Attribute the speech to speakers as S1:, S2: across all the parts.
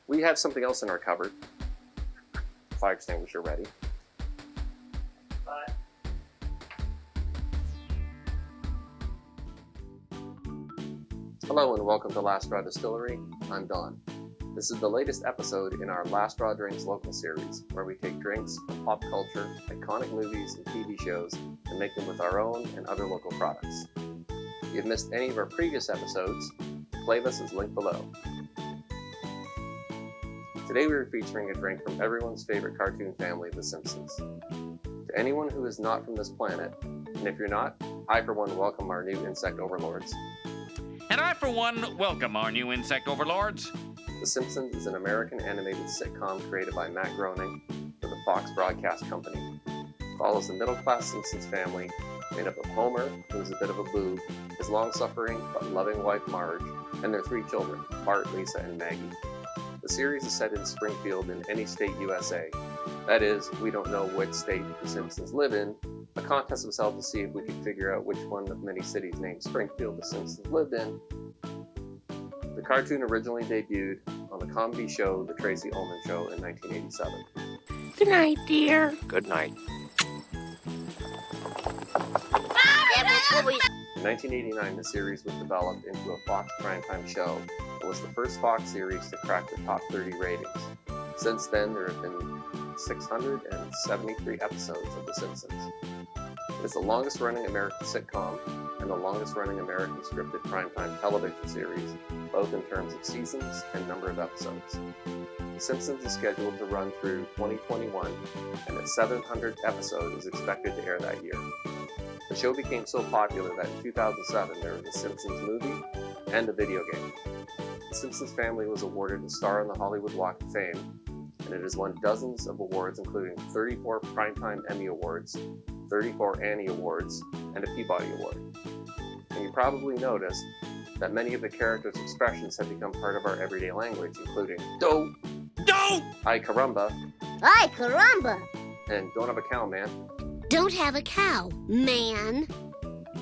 S1: We have something else in our cupboard. Fire extinguisher ready.
S2: Bye.
S1: Hello and welcome to Last Straw Distillery. I'm Don. This is the latest episode in our Last Straw Drinks local series, where we take drinks from pop culture, iconic movies, and TV shows and make them with our own and other local products. If you've missed any of our previous episodes, the playlist is linked below. Today we are featuring a drink from everyone's favorite cartoon family, The Simpsons. To anyone who is not from this planet, and if you're not, I for one welcome our new insect overlords.
S3: And I, for one, welcome our new insect overlords.
S1: The Simpsons is an American animated sitcom created by Matt Groening for the Fox Broadcast Company. It follows the middle-class Simpsons family made up of Homer, who is a bit of a boob, his long-suffering but loving wife Marge, and their three children, Bart, Lisa, and Maggie. The series is set in Springfield in any state USA. That is, we don't know which state the Simpsons live in. A contest was held to see if we could figure out which one of many cities named Springfield the Simpsons lived in. The cartoon originally debuted on the comedy show The Tracy Ullman Show in 1987.
S4: Good night, dear.
S1: Good night. In 1989, the series was developed into a Fox primetime show and was the first Fox series to crack the top 30 ratings. Since then, there have been 673 episodes of The Simpsons. It is the longest-running American sitcom and the longest-running American scripted primetime television series, both in terms of seasons and number of episodes. The Simpsons is scheduled to run through 2021, and its 700th episode is expected to air that year. The show became so popular that in 2007 there was a Simpsons movie and a video game. The Simpsons family was awarded a star on the Hollywood Walk of Fame, and it has won dozens of awards including 34 Primetime Emmy Awards, 34 Annie Awards, and a Peabody Award. And you probably noticed that many of the characters' expressions have become part of our everyday language, including "Dope,"
S3: Don't!
S1: "Ay caramba,"
S4: Ay, caramba.
S1: and "Don't have a cow, man."
S4: Don't have a cow, man.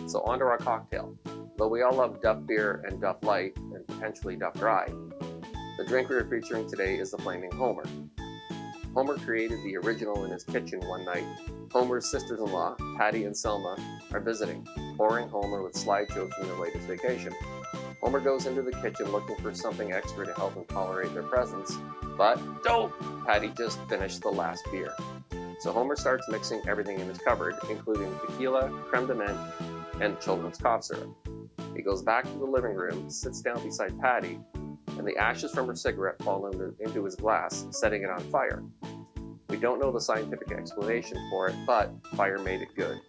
S1: So on to our cocktail. Though we all love Duff Beer and Duff Light, and potentially Duff Dry, the drink we are featuring today is the Flaming Homer. Homer created the original in his kitchen one night. Homer's sisters-in-law, Patty and Selma, are visiting, boring Homer with slideshows from their latest vacation. Homer goes into the kitchen looking for something extra to help him tolerate their presence, but dope! Patty just finished the last beer. So Homer starts mixing everything in his cupboard, including tequila, creme de menthe, and children's cough syrup. He goes back to the living room, sits down beside Patty, and the ashes from her cigarette fall into his glass, setting it on fire. We don't know the scientific explanation for it, but fire made it good.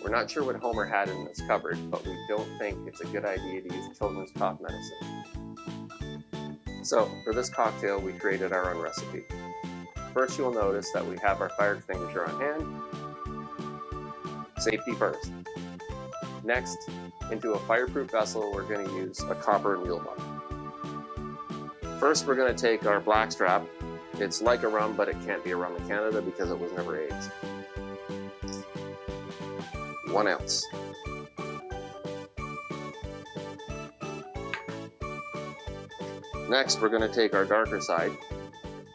S1: We're not sure what Homer had in his cupboard, but we don't think it's a good idea to use children's cough medicine. So, for this cocktail, we created our own recipe. First, you'll notice that we have our fire extinguisher on hand. Safety first. Next, into a fireproof vessel, we're going to use a copper mule mug. First, we're going to take our Blackstrap. It's like a rum, but it can't be a rum in Canada because it was never aged. 1 ounce. Next, we're going to take our darker side,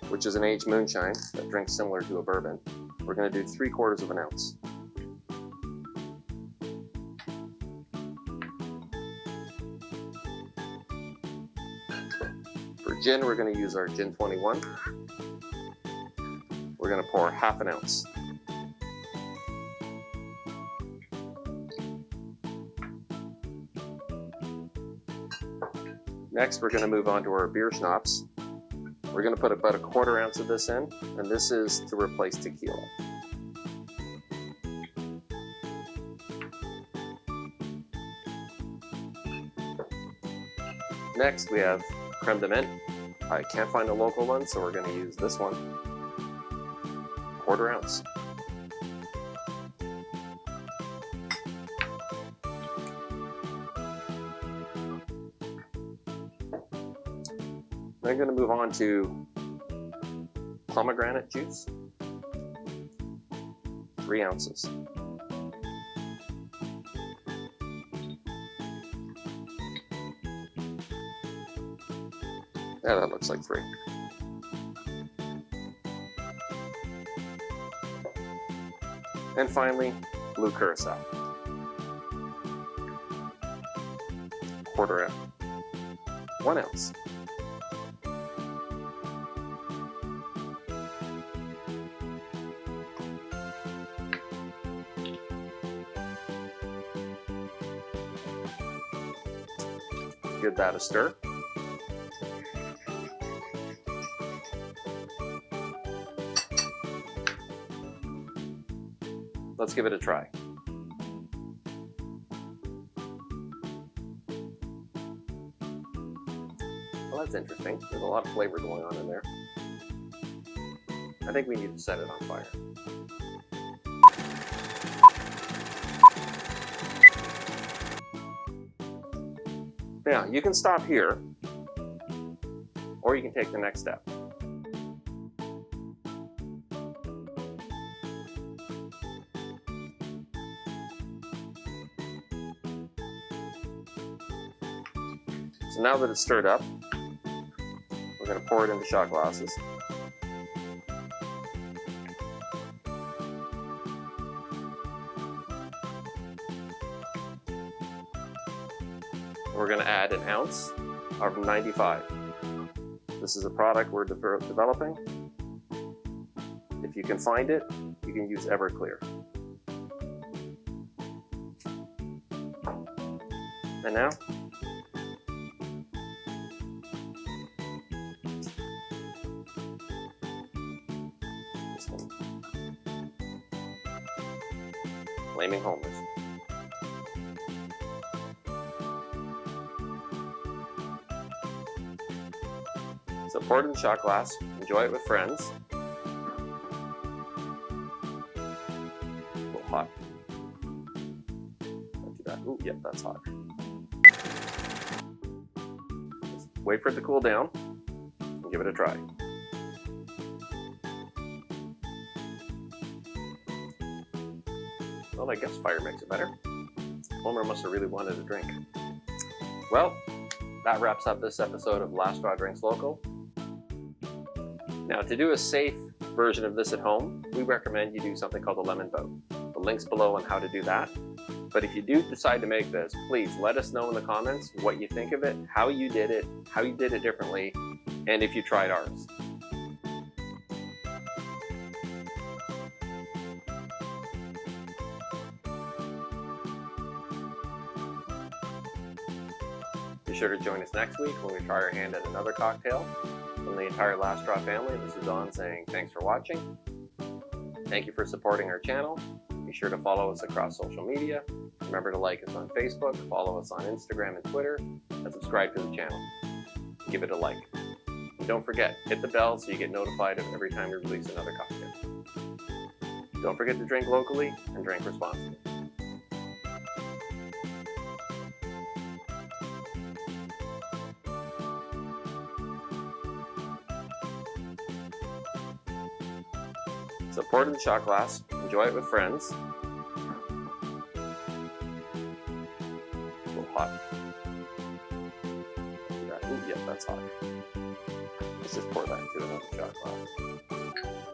S1: which is an aged moonshine that drinks similar to a bourbon. We're going to do 3/4 of an ounce. For gin, we're going to use our Gin 21. We're going to pour 1/2 ounce. Next, we're going to move on to our beer schnapps. We're going to put about 1/4 ounce of this in, and this is to replace tequila. Next, we have creme de menthe. I can't find a local one, so we're going to use this one. 1/4 ounce. Then I'm going to move on to pomegranate juice. 3 ounces. Yeah, that looks like 3. And finally, blue Curacao. 1/4 ounce. 1 ounce. Give that a stir. Let's give it a try. Well, that's interesting. There's a lot of flavor going on in there. I think we need to set it on fire. Now, you can stop here, or you can take the next step. So now that it's stirred up, we're going to pour it into shot glasses. We're going to add 1 ounce of 95. This is a product we're developing. If you can find it, you can use Everclear. And now, this one. Flaming homers. So pour it in the shot glass, enjoy it with friends. A little hot. Not too bad. Ooh, yep, that's hot. Just wait for it to cool down and give it a try. Well, I guess fire makes it better. Homer must have really wanted a drink. Well, that wraps up this episode of Last Straw Drinks Local. Now, to do a safe version of this at home, we recommend you do something called a lemon boat. The link's below on how to do that. But if you do decide to make this, please let us know in the comments what you think of it, how you did it differently, and if you tried ours. Be sure to join us next week when we try our hand at another cocktail. From the entire Last Straw family, this is Don saying thanks for watching. Thank you for supporting our channel. Be sure to follow us across social media. Remember to like us on Facebook, follow us on Instagram and Twitter, and subscribe to the channel. Give it a like. And don't forget, hit the bell so you get notified of every time we release another cocktail. Don't forget to drink locally and drink responsibly. So pour it in the shot glass, enjoy it with friends. A little hot. Ooh, yep, that's hot. Let's just pour that into another shot glass.